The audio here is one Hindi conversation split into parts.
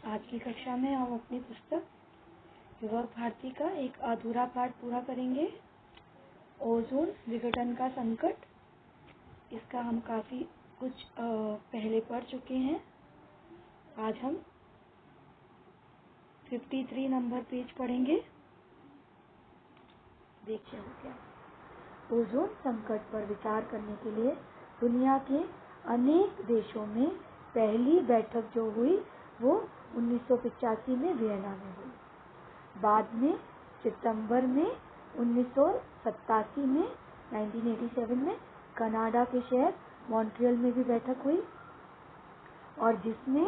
आज की कक्षा में हम अपनी पुस्तक विभव भारती का एक अधूरा पाठ पूरा करेंगे। ओजोन विघटन का संकट। इसका हम काफ़ी कुछ पहले पढ़ चुके हैं। आज हम 53 नंबर पेज पढ़ेंगे। देखिए हो क्या। ओजोन संकट पर विचार करने के लिए दुनिया के अनेक देशों में पहली बैठक जो हुई वो 1985 में वियना में हुई। बाद में सितंबर में 1987 में 1987 में कनाडा के शहर मॉन्ट्रियल में भी बैठक हुई और जिसमें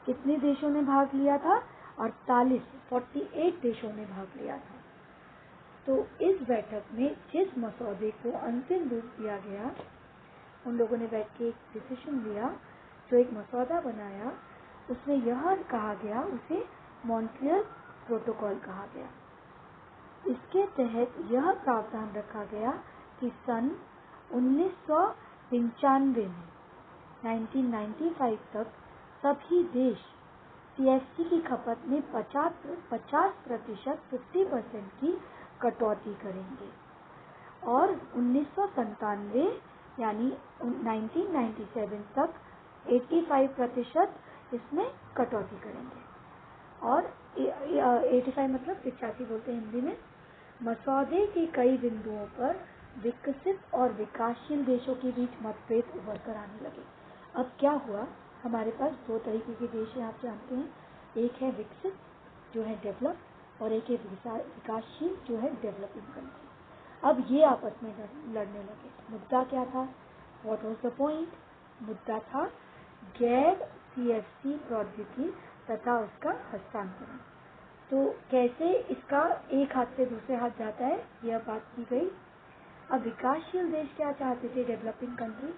कितने देशों ने भाग लिया था? 48 देशों ने भाग लिया था। तो इस बैठक में जिस मसौदे को अंतिम रूप दिया गया, उन लोगों ने बैठ के एक डिसीजन लिया, जो एक मसौदा बनाया, उसमें यह कहा गया, उसे मॉन्ट्रियल प्रोटोकॉल कहा गया। इसके तहत यह प्रावधान रखा गया कि सन 1995 में 1995 तक सभी देश सीएफसी की खपत में 50% 50% की कटौती करेंगे और 1997 यानी 1997 तक 85% इसमें कटौती करेंगे। और 85 मतलब 85 बोलते हैं हिंदी में। मसौदे के कई बिंदुओं पर विकसित और विकासशील देशों के बीच मतभेद उभर कर आने लगे। अब क्या हुआ, हमारे पास दो तरीके के देश हैं, आप जानते हैं। एक है विकसित जो है डेवलप, और एक है विकासशील जो है डेवलपिंग कंट्री। अब ये आपस में लड़ने लगे। मुद्दा क्या था? What was the point? मुद्दा था गैर सीएफसी प्रौद्योगिकी तथा उसका हस्तांतरण। तो कैसे इसका एक हाथ से दूसरे हाथ जाता है, यह बात की गई। अब विकासशील देश क्या चाहते थे, डेवलपिंग कंट्री,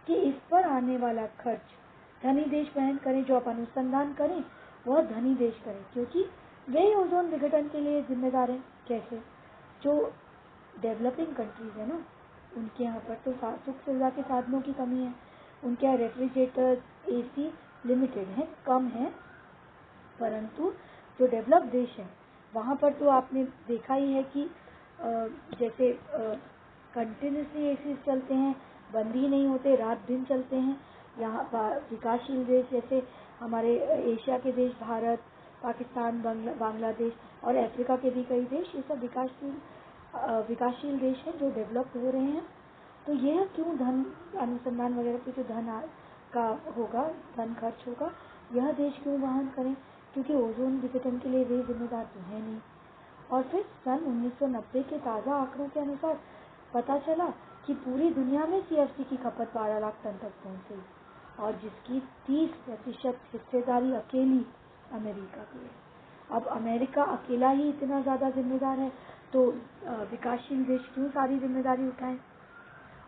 कि इस पर आने वाला खर्च धनी देश वहन करें। जो आप अनुसंधान करें वह धनी देश करें, क्योंकि वे ओजोन विघटन के लिए जिम्मेदार हैं। कैसे? जो डेवलपिंग कंट्रीज है ना, उनके यहाँ पर तो सुख सुविधा के साधनों की कमी है। उनके यहाँ रेफ्रिजरेटर, एसी लिमिटेड है, कम है। परंतु जो डेवलप देश है वहाँ पर तो आपने देखा ही है कि जैसे कंटिन्यूसली एसी चलते हैं, बंद ही नहीं होते, रात दिन चलते हैं। यहाँ विकासशील देश जैसे हमारे एशिया के देश, भारत, पाकिस्तान, बांग्लादेश और अफ्रीका के भी कई देश, ये सब विकासशील देश हैं जो डेवलप हो रहे हैं। तो यह क्यों धन अनुसंधान वगैरह पे जो धन का होगा, धन खर्च होगा, यह देश क्यों वहन करें? क्योंकि ओजोन विघटन के लिए वे जिम्मेदार तो है नहीं। और फिर सन 1990 के ताज़ा आंकड़ों के अनुसार पता चला कि पूरी दुनिया में सीएफसी की खपत 12 लाख टन तक पहुंच गई और जिसकी 30% हिस्सेदारी अकेली अमेरिका की है। अब अमेरिका अकेला ही इतना ज़्यादा जिम्मेदार है, तो विकासशील देश क्यों सारी जिम्मेदारी उठाएं?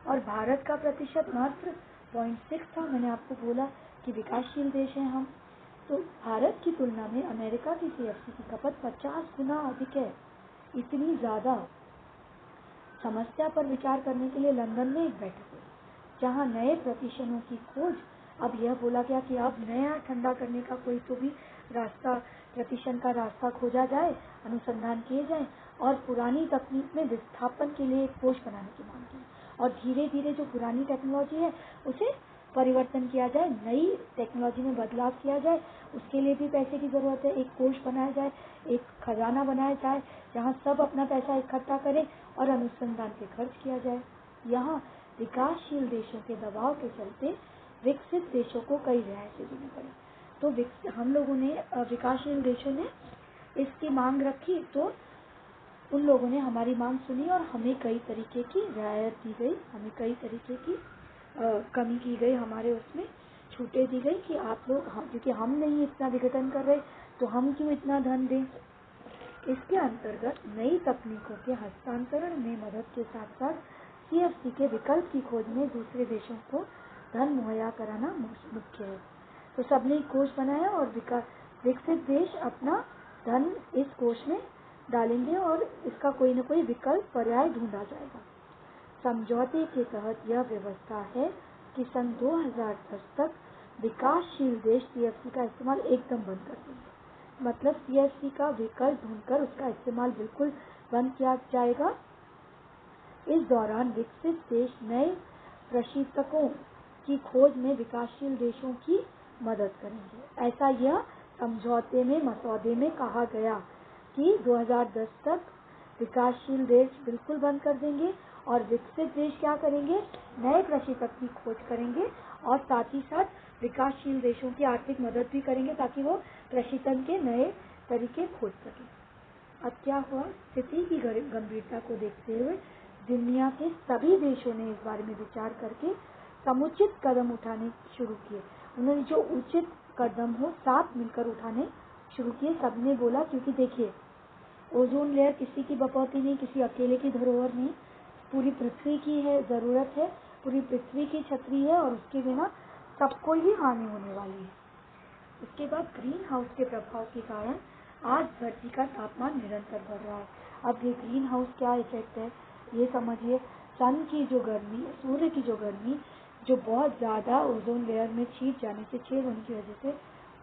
और भारत का प्रतिशत मात्र 0.6 था। मैंने आपको बोला कि विकासशील देश हैं हम, तो भारत की तुलना में अमेरिका की सीएफसी की खपत 50 गुना अधिक है। इतनी ज़्यादा समस्या पर विचार करने के लिए लंदन में एक बैठक हुई, जहां नए प्रतिशनों की खोज। अब यह बोला गया कि अब नया ठंडा करने का कोई तो भी रास्ता, प्रतिशन का रास्ता खोजा जाए, अनुसंधान किए जाए और पुरानी तकनीक में विस्थापन के लिए एक कोष बनाने की मांग की और धीरे धीरे जो पुरानी टेक्नोलॉजी है उसे परिवर्तन किया जाए, नई टेक्नोलॉजी में बदलाव किया जाए। उसके लिए भी पैसे की ज़रूरत है। एक कोष बनाया जाए, एक खजाना बनाया जाए, जहां सब अपना पैसा इकट्ठा करें और अनुसंधान पे खर्च किया जाए। यहाँ विकासशील देशों के दबाव के चलते विकसित देशों को कई रियायतें देनी पड़ी। तो हम लोगों ने, विकासशील देशों ने इसकी मांग रखी, तो उन लोगों ने हमारी मांग सुनी और हमें कई तरीके की रियायत दी गई, हमें कई तरीके की कमी की गई, हमारे उसमें छूटें दी गई कि आप लोग, क्योंकि हम नहीं इतना विघटन कर रहे तो हम क्यों इतना धन दें। इसके अंतर्गत नई तकनीकों के हस्तांतरण में मदद के साथ साथ सीएफसी के विकल्प की खोज में दूसरे देशों को धन मुहैया कराना मुख्य है। तो सबने एक कोष बनाया और विकसित देश अपना धन इस कोष में डालेंगे और इसका कोई न कोई विकल्प, पर्याय ढूंढा जाएगा। समझौते के तहत यह व्यवस्था है कि सन 2010 तक विकासशील देश CFC का इस्तेमाल एकदम बंद कर देंगे। मतलब CFC का विकल्प ढूंढकर उसका इस्तेमाल बिल्कुल बंद किया जाएगा। इस दौरान विकसित देश नए प्रशीतकों की खोज में विकासशील देशों की मदद करेंगे। ऐसा यह समझौते में मसौदे में कहा गया कि 2010 तक विकासशील देश बिल्कुल बंद कर देंगे और विकसित देश क्या करेंगे, नए प्रशीतक की खोज करेंगे और साथ ही साथ विकासशील देशों की आर्थिक मदद भी करेंगे ताकि वो प्रशीतन के नए तरीके खोज सकें। अब क्या हुआ, स्थिति की गंभीरता को देखते हुए दुनिया के सभी देशों ने इस बारे में विचार करके समुचित कदम उठाने शुरू किए। उन्होंने जो उचित कदम हो साथ मिलकर उठाने शुरू किए। सबने बोला, क्योंकि देखिए ओजोन लेयर किसी की बपौती नहीं, किसी अकेले की धरोहर नहीं, पूरी पृथ्वी की है, जरूरत है, पूरी पृथ्वी की छतरी है और उसके बिना सबको ही हानि होने वाली है। उसके बाद ग्रीन हाउस के प्रभाव के कारण आज धरती का तापमान निरंतर बढ़ रहा है। अब ये ग्रीन हाउस क्या इफेक्ट है ये समझिए। सन की जो गर्मी, सूर्य की जो गर्मी जो बहुत ज़्यादा ओजोन लेयर में छेद जाने से, छेद होने की वजह से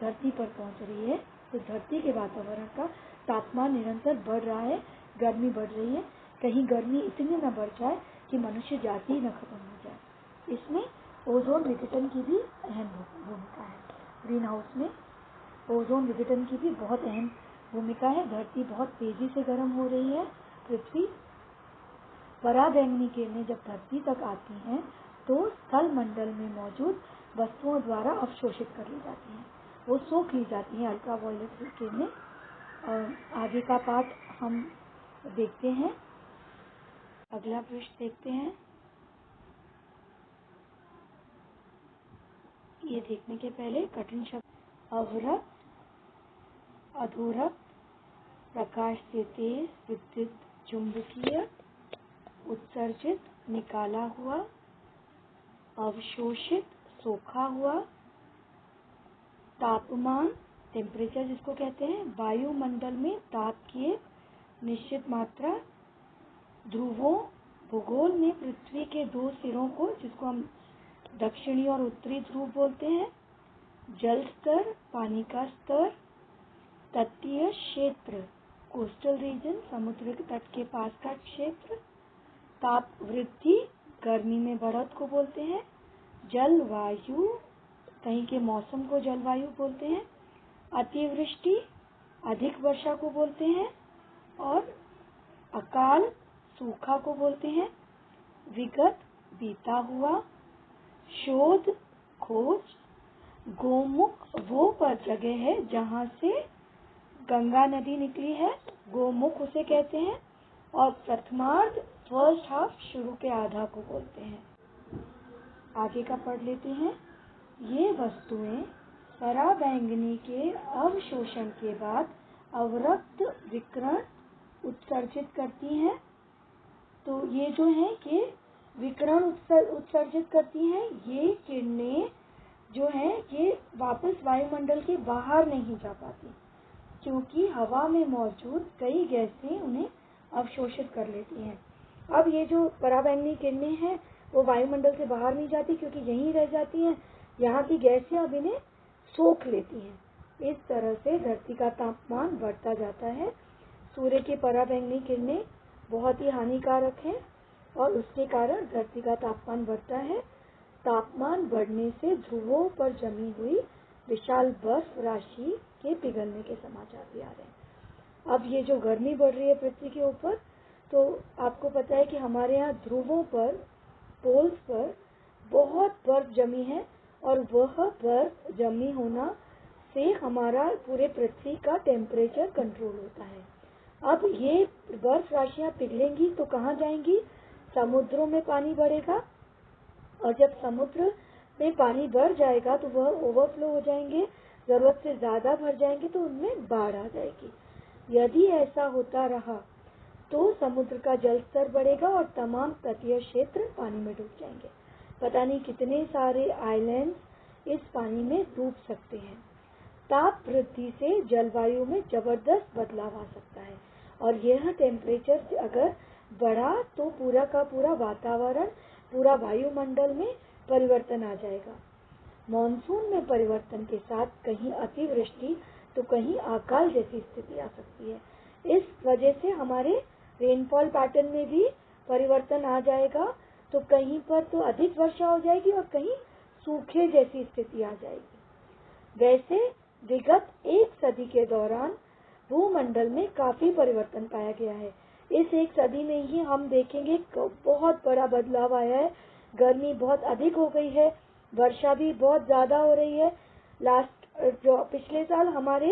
धरती पर पहुंच रही है, तो धरती के वातावरण का तापमान निरंतर बढ़ रहा है, गर्मी बढ़ रही है। कहीं गर्मी इतनी न बढ़ जाए कि मनुष्य जाति न खत्म हो जाए। इसमें ओजोन विघटन की भी अहम भूमिका है। ग्रीन हाउस में ओजोन विघटन की भी बहुत अहम भूमिका है। धरती बहुत तेजी से गर्म हो रही है। पृथ्वी पराबैंगनी किरणें जब धरती तक आती हैं तो स्थल मंडल में मौजूद वस्तुओं द्वारा अवशोषित कर ली जाती हैं, वो सोख ली जाती हैं अल्ट्रावायलेट किरणें। आगे का पाठ हम देखते हैं, अगला पृष्ठ देखते हैं। ये देखने के पहले कठिन शब्द अवरक्त, अधोरक्त, प्रकाश से तेज, विद्युत चुंबकीय, उत्सर्जित निकाला हुआ, अवशोषित सोखा हुआ, तापमान टेम्परेचर जिसको कहते हैं, वायुमंडल में ताप की एक निश्चित मात्रा, ध्रुवों भूगोल में पृथ्वी के दो सिरों को जिसको हम दक्षिणी और उत्तरी ध्रुव बोलते हैं, जल स्तर पानी का स्तर, तटीय क्षेत्र कोस्टल रीजन समुद्र के तट के पास का क्षेत्र, ताप वृद्धि गर्मी में बढ़त को बोलते हैं, जलवायु कहीं के मौसम को जलवायु बोलते हैं, अतिवृष्टि अधिक वर्षा को बोलते हैं और अकाल सूखा को बोलते हैं, विगत बीता हुआ, शोध खोज, गोमुख वो पर जगह है जहाँ से गंगा नदी निकली है, गोमुख उसे कहते हैं, और प्रथमार्ध फर्स्ट हाफ शुरू के आधा को बोलते हैं। आगे का पढ़ लेते हैं। ये वस्तुएं पराबैंगनी के अवशोषण के बाद अवरक्त विकिरण उत्सर्जित करती हैं। तो ये जो है कि विकिरण उत्सर्जित करती हैं, ये किरणें जो हैं ये वापस वायुमंडल के बाहर नहीं जा पाती क्योंकि हवा में मौजूद कई गैसें उन्हें अवशोषित कर लेती हैं। अब ये जो पराबैंगनी किरणें हैं वो वायुमंडल से बाहर नहीं जाती क्योंकि यहीं रह जाती हैं, यहाँ की गैसें अब इन्हें सोख लेती हैं। इस तरह से धरती का तापमान बढ़ता जाता है। सूर्य की पराबैंगनी किरणें बहुत ही हानिकारक हैं और उसके कारण धरती का तापमान बढ़ता है। तापमान बढ़ने से ध्रुवों पर जमी हुई विशाल बर्फ राशि के पिघलने के समाचार भी आ रहे हैं। अब ये जो गर्मी बढ़ रही है पृथ्वी के ऊपर, तो आपको पता है कि हमारे यहाँ ध्रुवों पर, पोल्स पर बहुत बर्फ जमी है और वह बर्फ जमी होना से हमारा पूरे पृथ्वी का टेम्परेचर कंट्रोल होता है। अब ये बर्फ राशियाँ पिघलेंगी तो कहाँ जाएंगी? समुद्रों में पानी बढ़ेगा और जब समुद्र में पानी बढ़ जाएगा तो वह ओवरफ्लो हो जाएंगे, जरूरत से ज्यादा भर जाएंगे तो उनमें बाढ़ आ जाएगी। यदि ऐसा होता रहा तो समुद्र का जल स्तर बढ़ेगा और तमाम तटीय क्षेत्र पानी में डूब जाएंगे। पता नहीं कितने सारे आइलैंड्स इस पानी में डूब सकते हैं। ताप वृद्धि से जलवायु में जबरदस्त बदलाव आ सकता है और यह टेम्परेचर अगर बढ़ा तो पूरा का पूरा वातावरण, पूरा वायुमंडल में परिवर्तन आ जाएगा। मॉनसून में परिवर्तन के साथ कहीं अतिवृष्टि तो कहीं अकाल जैसी स्थिति आ सकती है। इस वजह से हमारे रेनफॉल पैटर्न में भी परिवर्तन आ जाएगा। तो कहीं पर तो अधिक वर्षा हो जाएगी और कहीं सूखे जैसी स्थिति आ जाएगी। वैसे विगत एक सदी के दौरान भूमंडल में काफी परिवर्तन पाया गया है। इस एक सदी में ही हम देखेंगे बहुत बड़ा बदलाव आया है। गर्मी बहुत अधिक हो गई है, वर्षा भी बहुत ज्यादा हो रही है। जो पिछले साल हमारे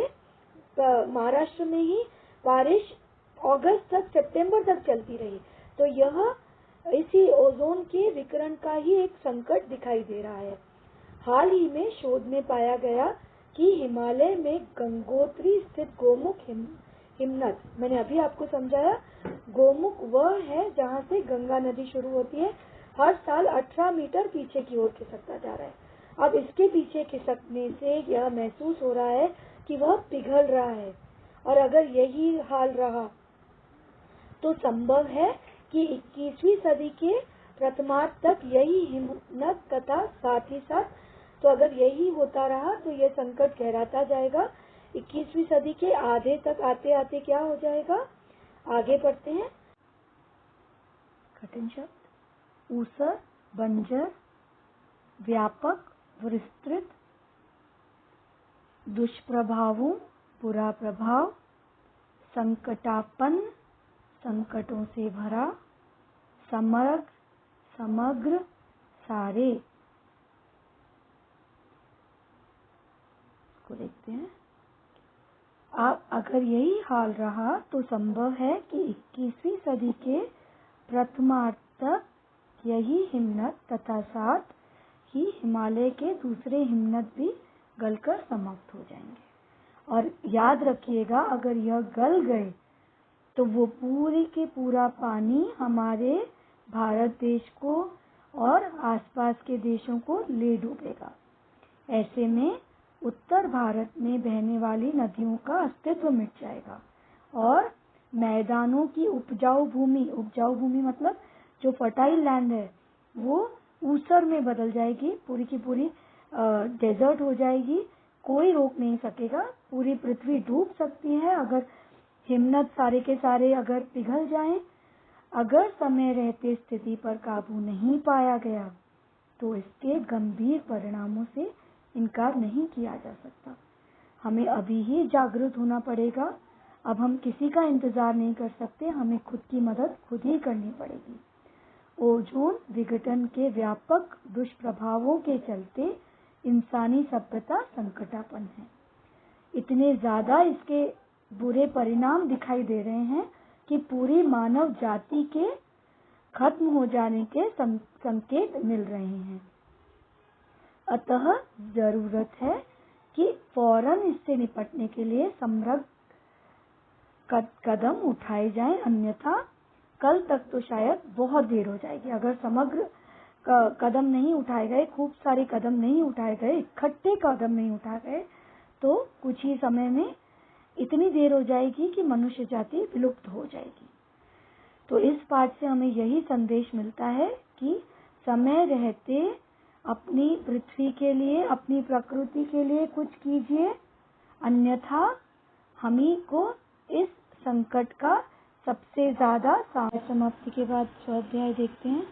महाराष्ट्र में ही बारिश अगस्त तक, सितंबर तक चलती रही। तो यह इसी ओजोन के विकिरण का ही एक संकट दिखाई दे रहा है। हाल ही में शोध में पाया गया कि हिमालय में गंगोत्री स्थित गोमुख हिमनद, मैंने अभी आपको समझाया, गोमुख वह है जहाँ से गंगा नदी शुरू होती है, हर साल 18 मीटर पीछे की ओर खिसकता जा रहा है। अब इसके पीछे खिसकने से यह महसूस हो रहा है कि वह पिघल रहा है, और अगर यही हाल रहा तो संभव है कि 21वीं सदी के प्रथमार्ध तक यही हिमनद तथा साथ ही साथ, तो अगर यही होता रहा तो यह संकट गहराता जाएगा। 21वीं सदी के आधे तक आते आते क्या हो जाएगा, आगे बढ़ते हैं। कठिन शब्द। ऊसर, बंजर, व्यापक, विस्तृत, दुष्प्रभावों, बुरा प्रभाव, संकटापन्न, संकटों से भरा, समग्र, सारे। को देखते हैं। अब अगर यही हाल रहा तो संभव है कि 21वीं सदी के प्रथमार्ध तक यही हिमनद तथा साथ ही हिमालय के दूसरे हिमनद भी गलकर समाप्त हो जाएंगे। और याद रखिएगा, अगर यह गल गए तो वो पूरे के पूरा पानी हमारे भारत देश को और आसपास के देशों को ले डूबेगा। ऐसे में उत्तर भारत में बहने वाली नदियों का अस्तित्व मिट जाएगा और मैदानों की उपजाऊ भूमि मतलब जो फर्टाइल लैंड है वो ऊसर में बदल जाएगी, पूरी की पूरी डेजर्ट हो जाएगी। कोई रोक नहीं सकेगा, पूरी पृथ्वी डूब सकती है अगर हिमनद सारे के सारे अगर पिघल जाएं। अगर समय रहते स्थिति पर काबू नहीं पाया गया तो इसके गंभीर परिणामों से इनकार नहीं किया जा सकता। हमें अभी ही जागरूक होना पड़ेगा। अब हम किसी का इंतजार नहीं कर सकते, हमें खुद की मदद खुद ही करनी पड़ेगी। ओजोन विघटन के व्यापक दुष्प्रभावों के चलते इंसानी सभ्यता संकटापन्न है। इतने ज्यादा इसके बुरे परिणाम दिखाई दे रहे हैं कि पूरी मानव जाति के खत्म हो जाने के संकेत मिल रहे हैं। अतः जरूरत है कि फौरन इससे निपटने के लिए समग्र कदम उठाए जाएं, अन्यथा कल तक तो शायद बहुत देर हो जाएगी। अगर समग्र कदम नहीं उठाए गए, खूब सारे कदम नहीं उठाए गए, इकट्ठे कदम नहीं उठाए गए, तो कुछ ही समय में इतनी देर हो जाएगी कि मनुष्य जाति विलुप्त हो जाएगी। तो इस पाठ से हमें यही संदेश मिलता है कि समय रहते अपनी पृथ्वी के लिए, अपनी प्रकृति के लिए कुछ कीजिए, अन्यथा हमी को इस संकट का सबसे ज्यादा समाप्ति के बाद स्वाध्याय देखते हैं।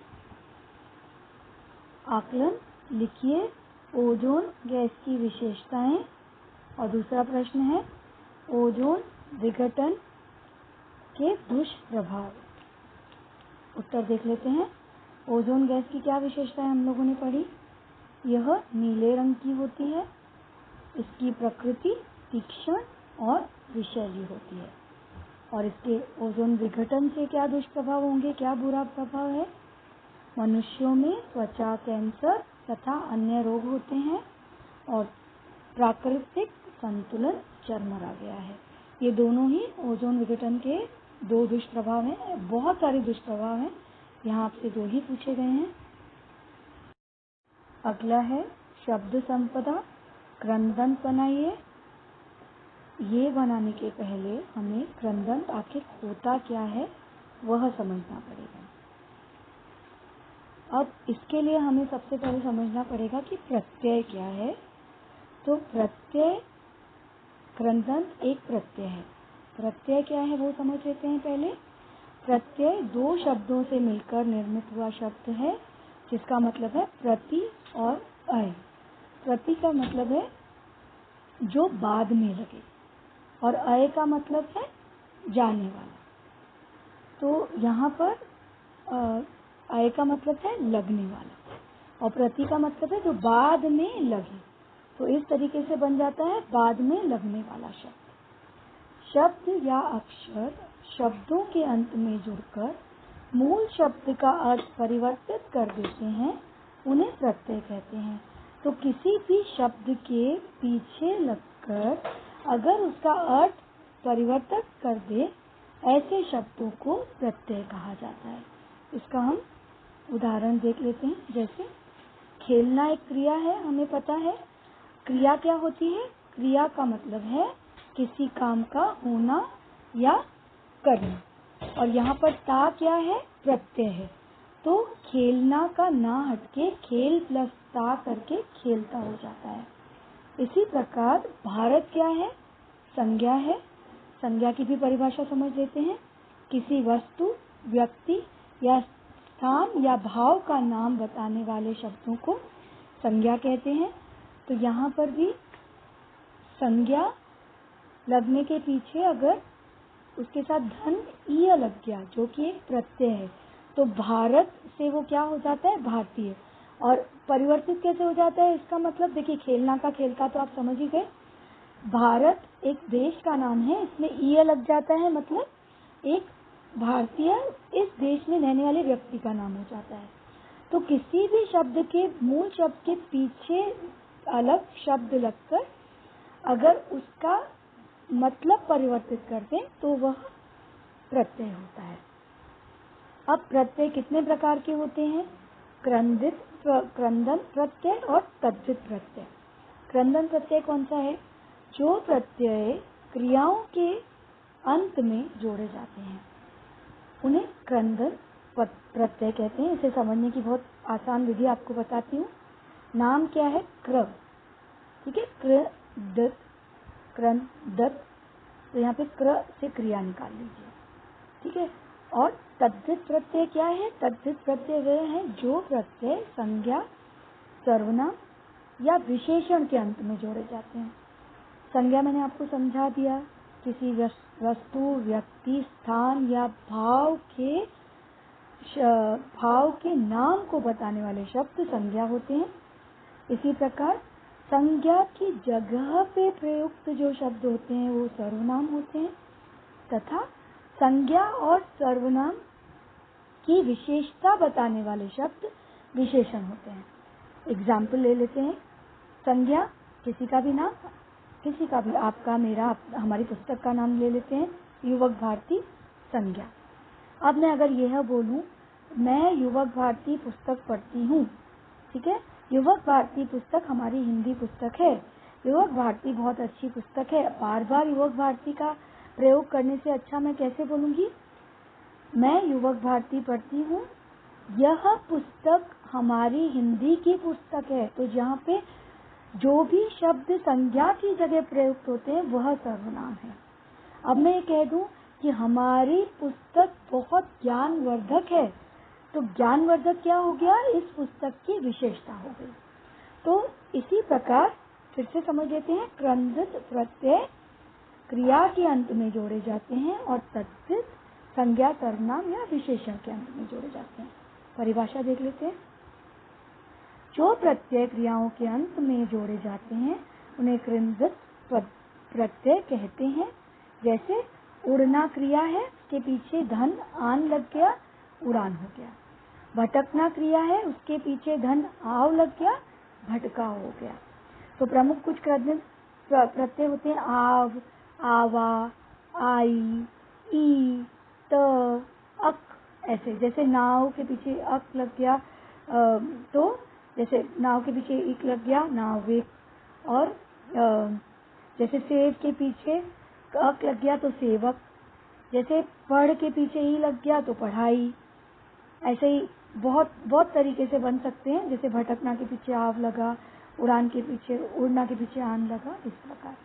आकलन लिखिए ओजोन गैस की विशेषताएं, और दूसरा प्रश्न है ओजोन विघटन के दुष्प्रभाव। उत्तर देख लेते हैं। ओजोन गैस की क्या विशेषताएं हम लोगों ने पढ़ी। यह नीले रंग की होती है, इसकी प्रकृति तीक्ष्ण और विषैली होती है, और इसके ओजोन विघटन से क्या दुष्प्रभाव होंगे, क्या बुरा प्रभाव है। मनुष्यों में त्वचा कैंसर तथा अन्य रोग होते हैं और प्राकृतिक संतुलन चरमरा गया है। ये दोनों ही ओजोन विघटन के दो दुष्प्रभाव हैं। बहुत सारे दुष्प्रभाव हैं, यहाँ आपसे दो ही पूछे गए हैं। अगला है शब्द संपदा। क्रंदंत बनाइए। ये बनाने के पहले हमें क्रंदंत आखिर होता क्या है वह समझना पड़ेगा। अब इसके लिए हमें सबसे पहले समझना पड़ेगा कि प्रत्यय क्या है। तो प्रत्यय, क्रंदंत एक प्रत्यय है। प्रत्यय क्या है वो समझ लेते हैं पहले। प्रत्यय दो शब्दों से मिलकर निर्मित हुआ शब्द है, जिसका मतलब है प्रति और अय। प्रति का मतलब है जो बाद में लगे, और अय का मतलब है जाने वाला। तो यहाँ पर अय का मतलब है लगने वाला, और प्रति का मतलब है जो बाद में लगे। तो इस तरीके से बन जाता है बाद में लगने वाला शब्द। शब्द या अक्षर शब्दों के अंत में जुड़कर मूल शब्द का अर्थ परिवर्तित कर देते हैं, उन्हें प्रत्यय कहते हैं। तो किसी भी शब्द के पीछे लगकर अगर उसका अर्थ परिवर्तित कर दे, ऐसे शब्दों को प्रत्यय कहा जाता है। इसका हम उदाहरण देख लेते हैं। जैसे खेलना एक क्रिया है, हमें पता है। क्रिया क्या होती है? क्रिया का मतलब है किसी काम का होना या करना, और यहाँ पर ता क्या है? प्रत्यय है। तो खेलना का ना हटके खेल प्लस ता करके खेलता हो जाता है। इसी प्रकार भारत क्या है? संज्ञा है। संज्ञा की भी परिभाषा समझ लेते हैं। किसी वस्तु, व्यक्ति या स्थान या भाव का नाम बताने वाले शब्दों को संज्ञा कहते हैं। तो यहाँ पर भी संज्ञा लगने के पीछे अगर उसके साथ धन ईय लग गया, जो कि एक प्रत्यय है, तो भारत से वो क्या हो जाता है? भारतीय। और परिवर्तित कैसे हो जाता है? इसका मतलब देखिए, खेलना का खेल का तो आप समझ ही गए। भारत एक देश का नाम है, इसमें ईय लग जाता है, मतलब एक भारतीय इस देश में रहने वाले व्यक्ति का नाम हो जाता है। तो किसी भी शब्द के मूल शब्द के पीछे अलग शब्द लगकर अगर उसका मतलब परिवर्तित कर दें तो वह प्रत्यय होता है। अब प्रत्यय कितने प्रकार के होते हैं? क्रंदन प्रत्यय और तद्धित प्रत्यय। क्रंदन प्रत्यय कौन सा है? जो प्रत्यय क्रियाओं के अंत में जोड़े जाते हैं, उन्हें क्रंदन प्रत्यय कहते हैं। इसे समझने की बहुत आसान विधि आपको बताती हूँ। नाम क्या है? क्र, ठीक है, क्र दत, क्रन दत। तो यहाँ पे क्र से क्रिया निकाल लीजिए, ठीक है। और तद्धित प्रत्यय क्या है? तद्धित प्रत्यय वे हैं जो प्रत्यय संज्ञा, सर्वनाम या विशेषण के अंत में जोड़े जाते हैं। संज्ञा मैंने आपको समझा दिया, किसी वस्तु, व्यक्ति, स्थान या भाव के नाम को बताने वाले शब्द संज्ञा होते हैं। इसी प्रकार संज्ञा की जगह पे प्रयुक्त जो शब्द होते हैं वो सर्वनाम होते हैं, तथा संज्ञा और सर्वनाम की विशेषता बताने वाले शब्द विशेषण होते हैं। एग्जाम्पल ले लेते हैं। संज्ञा किसी का भी नाम, किसी का भी, आपका, मेरा, हमारी पुस्तक का नाम ले लेते हैं, युवक भारती संज्ञा। अब मैं अगर यह बोलूं, मैं युवक भारती पुस्तक पढ़ती हूँ, ठीक है। युवक भारती पुस्तक हमारी हिंदी पुस्तक है। युवक भारती बहुत अच्छी पुस्तक है। बार बार युवक भारती का प्रयोग करने से अच्छा मैं कैसे बोलूंगी? मैं युवक भारती पढ़ती हूँ, यह पुस्तक हमारी हिंदी की पुस्तक है। तो जहाँ पे जो भी शब्द संज्ञा की जगह प्रयुक्त होते हैं वह सर्वनाम है। अब मैं ये कह दूं कि हमारी पुस्तक बहुत ज्ञानवर्धक है, तो ज्ञानवर्धक क्या हो गया? इस पुस्तक की विशेषता हो गई। तो इसी प्रकार फिर से समझ लेते हैं। क्रंदित प्रत्यय क्रिया के अंत में जोड़े जाते हैं और तद्धित संज्ञा, सर्वनाम या विशेषण के अंत में जोड़े जाते हैं। परिभाषा देख लेते हैं। जो प्रत्यय क्रियाओं के अंत में जोड़े जाते हैं उन्हें क्रंदित प्रत्यय कहते हैं। जैसे उड़ना क्रिया है, उसके पीछे धन आन लग गया, उड़ान हो गया। भटकना क्रिया है, उसके पीछे धन आव लग गया, भटकाव हो गया। तो प्रमुख कुछ क्रंदित प्रत्यय होते हैं। आव, आवा, आई, ई, त, अक, ऐसे। जैसे नाव के पीछे अक लग गया तो जैसे नाव के पीछे इक लग गया, नाविक। और जैसे सेव के पीछे अक लग गया तो सेवक। जैसे पढ़ के पीछे ई लग गया तो पढ़ाई। ऐसे ही बहुत बहुत तरीके से बन सकते हैं, जैसे भटकना के पीछे आव लगा, उड़ना के पीछे आन लगा, इस प्रकार।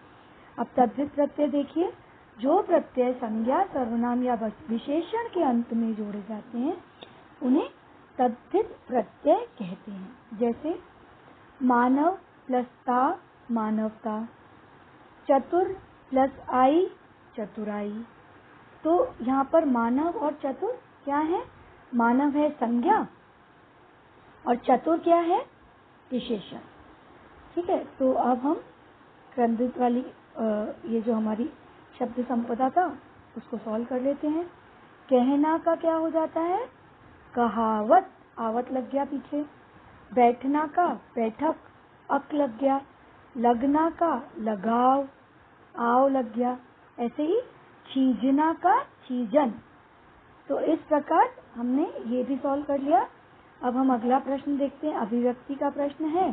अब तद्धित प्रत्यय देखिए, जो प्रत्यय संज्ञा, सर्वनाम या विशेषण के अंत में जोड़े जाते हैं उन्हें तद्धित प्रत्यय कहते हैं। जैसे मानव प्लस ता, मानवता, चतुर प्लस आई, चतुराई। तो यहाँ पर मानव और चतुर क्या है? मानव है संज्ञा और चतुर क्या है? विशेषण। ठीक है, तो अब हम क्रंदित वाली ये जो हमारी शब्द संपदा था उसको सॉल्व कर लेते हैं। कहना का क्या हो जाता है? कहावत, आवत लग गया पीछे। बैठना का बैठक, अक लग गया। लगना का लगाव, आव लग गया। ऐसे ही छीजना का छीजन। तो इस प्रकार हमने ये भी सॉल्व कर लिया। अब हम अगला प्रश्न देखते हैं। अभिव्यक्ति का प्रश्न है,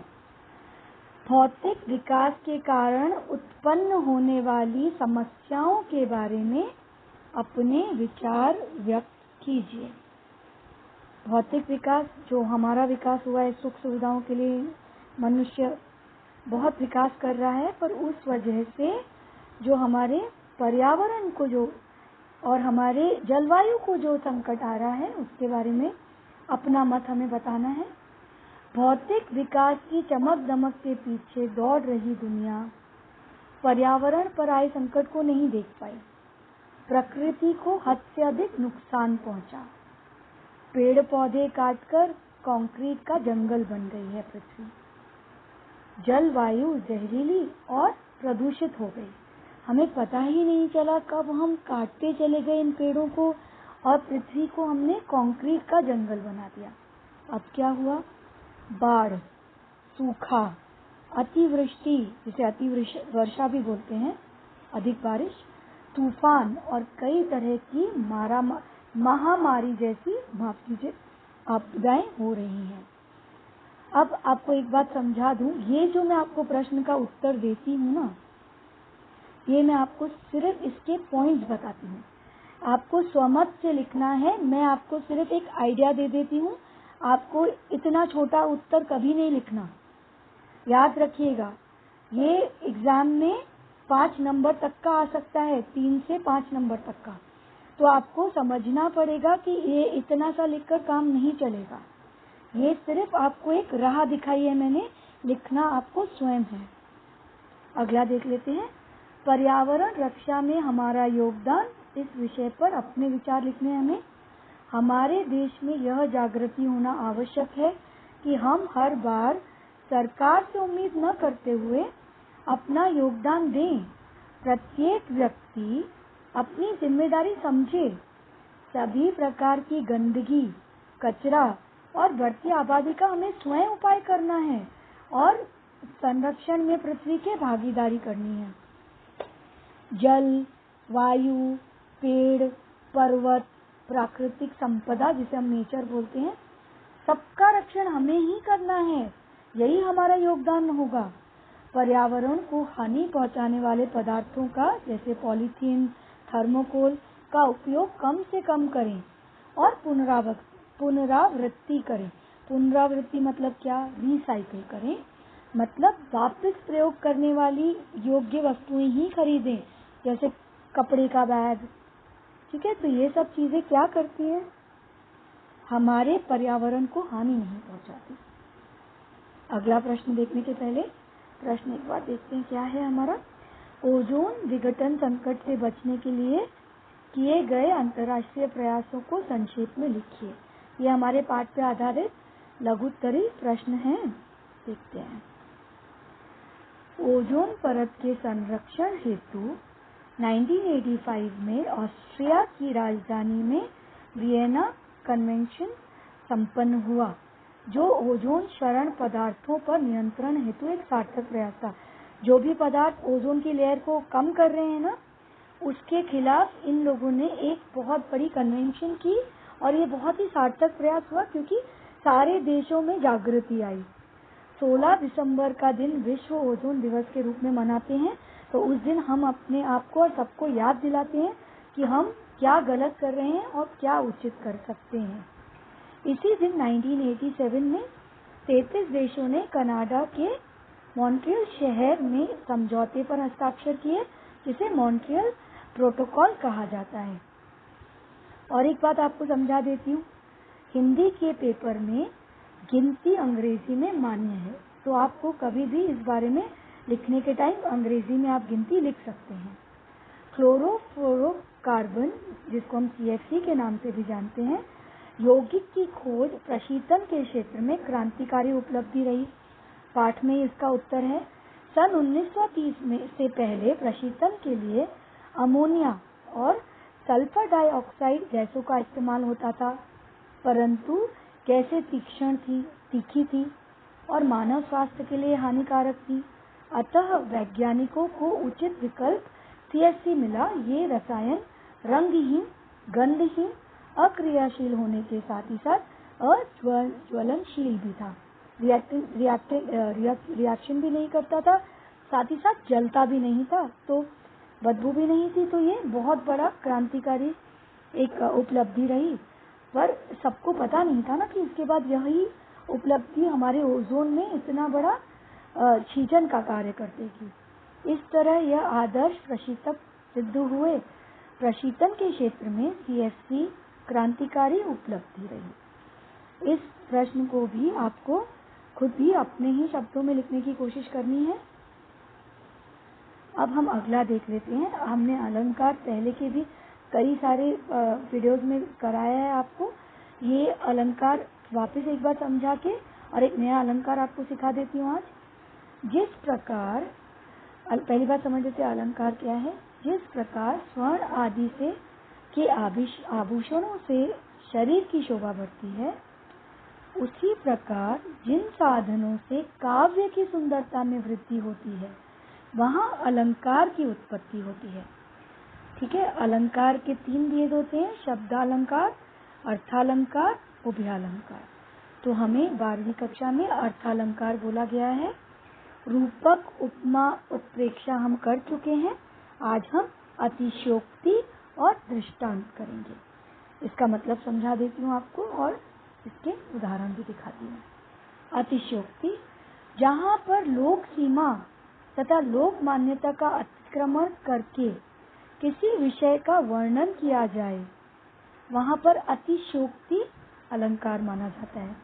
भौतिक विकास के कारण उत्पन्न होने वाली समस्याओं के बारे में अपने विचार व्यक्त कीजिए। भौतिक विकास, जो हमारा विकास हुआ है सुख सुविधाओं के लिए, मनुष्य बहुत विकास कर रहा है, पर उस वजह से जो हमारे पर्यावरण को जो और हमारे जलवायु को जो संकट आ रहा है उसके बारे में अपना मत हमें बताना है। भौतिक विकास की चमक दमक के पीछे दौड़ रही दुनिया पर्यावरण पर आए संकट को नहीं देख पाई। प्रकृति को हद से अधिक नुकसान पहुंचा। पेड़ पौधे काटकर कंक्रीट का जंगल बन गई है पृथ्वी। जलवायु जहरीली और प्रदूषित हो गई। हमें पता ही नहीं चला कब हम काटते चले गए इन पेड़ों को और पृथ्वी को हमने कंक्रीट का जंगल बना दिया। अब क्या हुआ? बाढ़, सूखा, अतिवृष्टि, जिसे अति वर्षा भी बोलते हैं, अधिक बारिश, तूफान और कई तरह की महामारी जैसी माफ कीजिए आपदाएं हो रही हैं। अब आपको एक बात समझा दूं, ये जो मैं आपको प्रश्न का उत्तर देती हूँ ना, ये मैं आपको सिर्फ इसके पॉइंट्स बताती हूँ। आपको स्वमत से लिखना है। मैं आपको सिर्फ एक आइडिया दे देती हूँ। आपको इतना छोटा उत्तर कभी नहीं लिखना। याद रखिएगा, ये एग्जाम में 5 नंबर तक का आ सकता है, 3 से 5 नंबर तक का। तो आपको समझना पड़ेगा कि ये इतना सा लिखकर काम नहीं चलेगा। ये सिर्फ आपको एक राह दिखाई है मैंने, लिखना आपको स्वयं है। अगला देख लेते हैं। पर्यावरण रक्षा में हमारा योगदान, इस विषय पर अपने विचार लिखने हैं हमें। हमारे देश में यह जागृति होना आवश्यक है कि हम हर बार सरकार से उम्मीद न करते हुए अपना योगदान दें। प्रत्येक व्यक्ति अपनी जिम्मेदारी समझे। सभी प्रकार की गंदगी, कचरा और बढ़ती आबादी का हमें स्वयं उपाय करना है और संरक्षण में पृथ्वी के भागीदारी करनी है। जल, वायु, पेड़, पर्वत, प्राकृतिक संपदा जिसे हम नेचर बोलते हैं, सबका रक्षण हमें ही करना है। यही हमारा योगदान होगा। पर्यावरण को हानि पहुंचाने वाले पदार्थों का, जैसे पॉलीथीन, थर्मोकोल का उपयोग कम से कम करें और पुनरावृत्ति करें। पुनरावृत्ति मतलब क्या? रिसाइकिल करें, मतलब वापस प्रयोग करने वाली योग्य वस्तुएं ही खरीदें, जैसे कपड़े का बैग। ठीक है, तो ये सब चीजें क्या करती है? हमारे पर्यावरण को हानि नहीं पहुंचाती। अगला प्रश्न देखने के पहले प्रश्न एक बार देखते हैं क्या है हमारा। ओजोन विघटन संकट से बचने के लिए किए गए अंतर्राष्ट्रीय प्रयासों को संक्षेप में लिखिए। ये हमारे पाठ पे आधारित लघुत्तरी प्रश्न है। देखते हैं। ओजोन परत के संरक्षण हेतु 1985 में ऑस्ट्रिया की राजधानी में वियना कन्वेंशन संपन्न हुआ, जो ओजोन क्षरण पदार्थों पर नियंत्रण हेतु एक सार्थक प्रयास था। जो भी पदार्थ ओजोन की लेयर को कम कर रहे हैं ना, उसके खिलाफ इन लोगों ने एक बहुत बड़ी कन्वेंशन की और ये बहुत ही सार्थक प्रयास हुआ क्योंकि सारे देशों में जागृति आई। 16 दिसंबर का दिन विश्व ओजोन दिवस के रूप में मनाते हैं। तो उस दिन हम अपने आप को और सबको याद दिलाते हैं कि हम क्या गलत कर रहे हैं और क्या उचित कर सकते हैं। इसी दिन 1987 में 33 देशों ने कनाडा के मॉन्ट्रियल शहर में समझौते पर हस्ताक्षर किए, जिसे मॉन्ट्रियल प्रोटोकॉल कहा जाता है। और एक बात आपको समझा देती हूँ, हिंदी के पेपर में गिनती अंग्रेजी में मान्य है, तो आपको कभी भी इस बारे में लिखने के टाइम अंग्रेजी में आप गिनती लिख सकते हैं। क्लोरोफ्लोरोकार्बन, जिसको हम CFC के नाम से भी जानते हैं, यौगिक की खोज प्रशीतन के क्षेत्र में क्रांतिकारी उपलब्धि रही। पाठ में इसका उत्तर है। सन 1930 में से पहले प्रशीतन के लिए अमोनिया और सल्फर डाइऑक्साइड गैसों का इस्तेमाल होता था, परंतु गैसें तीखी थी और मानव स्वास्थ्य के लिए हानिकारक थी। अतः वैज्ञानिकों को उचित विकल्प CFC मिला। ये रसायन रंगहीन, गंधहीन, अक्रियाशील होने के साथ ही साथ अज्वलनशील भी था। रिएक्शन भी नहीं करता था, साथ ही साथ जलता भी नहीं था, तो बदबू भी नहीं थी। तो ये बहुत बड़ा क्रांतिकारी एक उपलब्धि रही, पर सबको पता नहीं था ना कि इसके बाद यही उपलब्धि हमारे ओजोन में इतना बड़ा छीजन का कार्य करतेगी। इस तरह यह आदर्श प्रशीतक सिद्ध हुए। प्रशीतन के क्षेत्र में CFC क्रांतिकारी उपलब्धि रही। इस प्रश्न को भी आपको खुद भी अपने ही शब्दों में लिखने की कोशिश करनी है। अब हम अगला देख लेते हैं। हमने अलंकार पहले के भी कई सारे वीडियोस में कराया है आपको। ये अलंकार वापस एक बार समझा के और एक नया अलंकार आपको सिखा देती हूँ आज। जिस प्रकार, पहली बात समझ लेते हैं अलंकार क्या है। जिस प्रकार स्वर्ण आदि से के आभूषणों से शरीर की शोभा बढ़ती है, उसी प्रकार जिन साधनों से काव्य की सुंदरता में वृद्धि होती है, वहाँ अलंकार की उत्पत्ति होती है। ठीक है, अलंकार के 3 भेद होते हैं, शब्दालंकार, अर्थालंकार, उभयालंकार। तो हमें 12वीं कक्षा में अर्थालंकार बोला गया है। रूपक, उपमा, उत्प्रेक्षा हम कर चुके हैं। आज हम अतिशयोक्ति और दृष्टांत करेंगे। इसका मतलब समझा देती हूँ आपको और इसके उदाहरण भी दिखाती हूँ। अतिशयोक्ति, जहाँ पर लोक सीमा तथा लोक मान्यता का अतिक्रमण करके किसी विषय का वर्णन किया जाए, वहाँ पर अतिशयोक्ति अलंकार माना जाता है।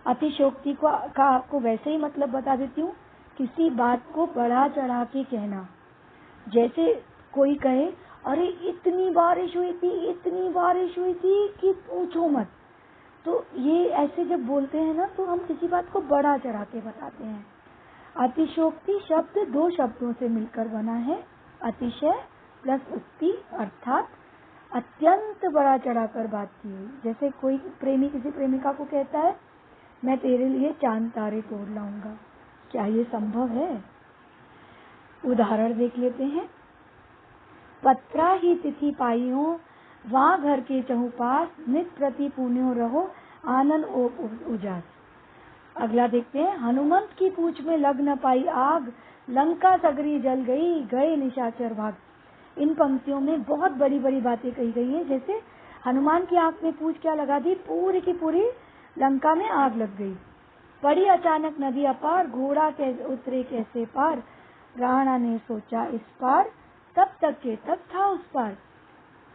अतिशयोक्ति का आपको वैसे ही मतलब बता देती हूँ, किसी बात को बढ़ा चढ़ा के कहना। जैसे कोई कहे, अरे इतनी बारिश हुई थी कि पूछो मत। तो ये ऐसे जब बोलते हैं ना, तो हम किसी बात को बढ़ा चढ़ा के बताते हैं। अतिशयोक्ति शब्द 2 शब्दों से मिलकर बना है, अतिशय प्लस उक्ति, अर्थात अत्यंत बढ़ा चढ़ाकर बात की हुई। जैसे कोई प्रेमी किसी प्रेमिका को कहता है, मैं तेरे लिए चांद तारे तोड़ लाऊंगा। क्या ये संभव है? उदाहरण देख लेते हैं। पत्रा ही तिथि पाइयो, वहाँ घर के चहुपास, नित प्रति पुण्यो रहो, आनंद उजास। अगला देखते हैं। हनुमंत की पूछ में लग न पाई आग, लंका सगरी जल गई, गए निशाचर भाग। इन पंक्तियों में बहुत बड़ी बड़ी बातें कही गई हैं। जैसे हनुमान की आंख में पूछ क्या लगा दी, पूरी की पूरी लंका में आग लग गई। पड़ी अचानक नदी अपार, घोड़ा उतरे कैसे पार, राणा ने सोचा इस पार, तब तक के तब था उस पार।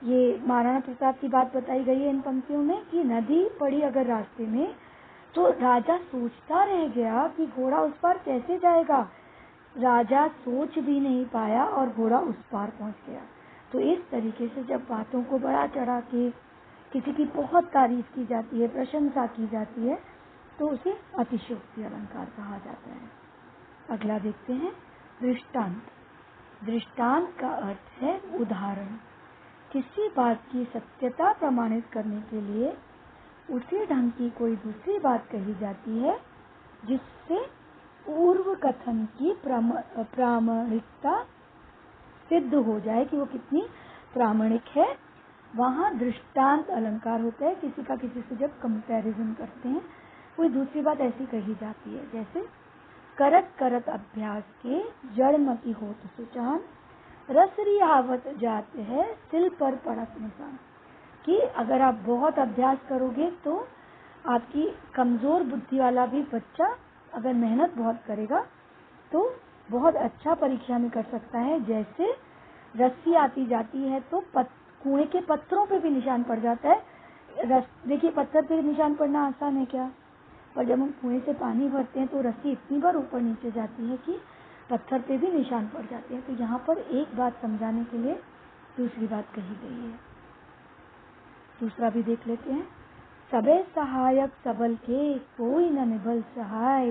ये महाराणा प्रताप की बात बताई गई है इन पंक्तियों में कि नदी पड़ी अगर रास्ते में, तो राजा सोचता रह गया कि घोड़ा उस पार कैसे जाएगा। राजा सोच भी नहीं पाया और घोड़ा उस पार पहुंच गया। तो इस तरीके से जब बातों को बढ़ा चढ़ा के किसी की बहुत तारीफ की जाती है, प्रशंसा की जाती है, तो उसे अतिशयोक्ति अलंकार कहा जाता है। अगला देखते हैं। दृष्टांत। दृष्टांत का अर्थ है उदाहरण। किसी बात की सत्यता प्रमाणित करने के लिए उसी ढंग की कोई दूसरी बात कही जाती है, जिससे पूर्व कथन की प्रामाणिकता सिद्ध हो जाए कि वो कितनी प्रामाणिक है। वहाँ दृष्टांत अलंकार होता है। किसी का किसी से जब कंपैरिजन करते हैं, कोई दूसरी बात ऐसी कही जाती है, जैसे करत करत अभ्यास के जड़मती होत सुचान, रसरी आवत जाते है सिल पर पड़त निशान। कि अगर आप बहुत अभ्यास करोगे तो आपकी कमजोर बुद्धि वाला भी बच्चा अगर मेहनत बहुत करेगा तो बहुत अच्छा परीक्षा में कर सकता है। जैसे रस्सी आती जाती है तो कुएं के पत्थरों पे भी निशान पड़ जाता है। देखिए पत्थर पे निशान पड़ना आसान है क्या, पर जब हम कुएं से पानी भरते हैं तो रस्सी इतनी बार ऊपर नीचे जाती है कि पत्थर पे भी निशान पड़ जाते हैं। तो यहाँ पर एक बात समझाने के लिए दूसरी बात कही गई है। दूसरा भी देख लेते हैं। सबे सहायक सबल के कोई न निभल सहाय,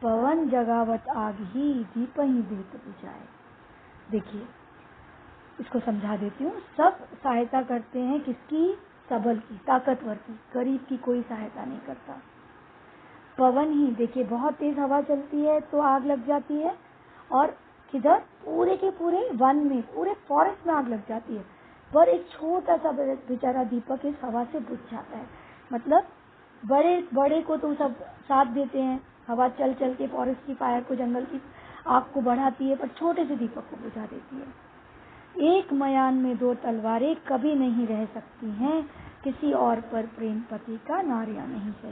पवन जगावत आग ही दीप ही देत बुझाए। देखिए इसको समझा देती हूँ। सब सहायता करते हैं किसकी, सबल की, ताकतवर की, गरीब की कोई सहायता नहीं करता। पवन ही, देखिए बहुत तेज हवा चलती है तो आग लग जाती है, और किधर, पूरे के पूरे वन में, पूरे फॉरेस्ट में आग लग जाती है, पर एक छोटा सा बेचारा दीपक इस हवा से बुझ जाता है। मतलब बड़े बड़े को तो सब साथ देते हैं, हवा चल चल के फॉरेस्ट की फायर को, जंगल की आग को बढ़ाती है, पर छोटे से दीपक को बुझा देती है। एक मयान में दो तलवारें कभी नहीं रह सकती हैं, किसी और पर प्रेम पति का नारियां नहीं सही।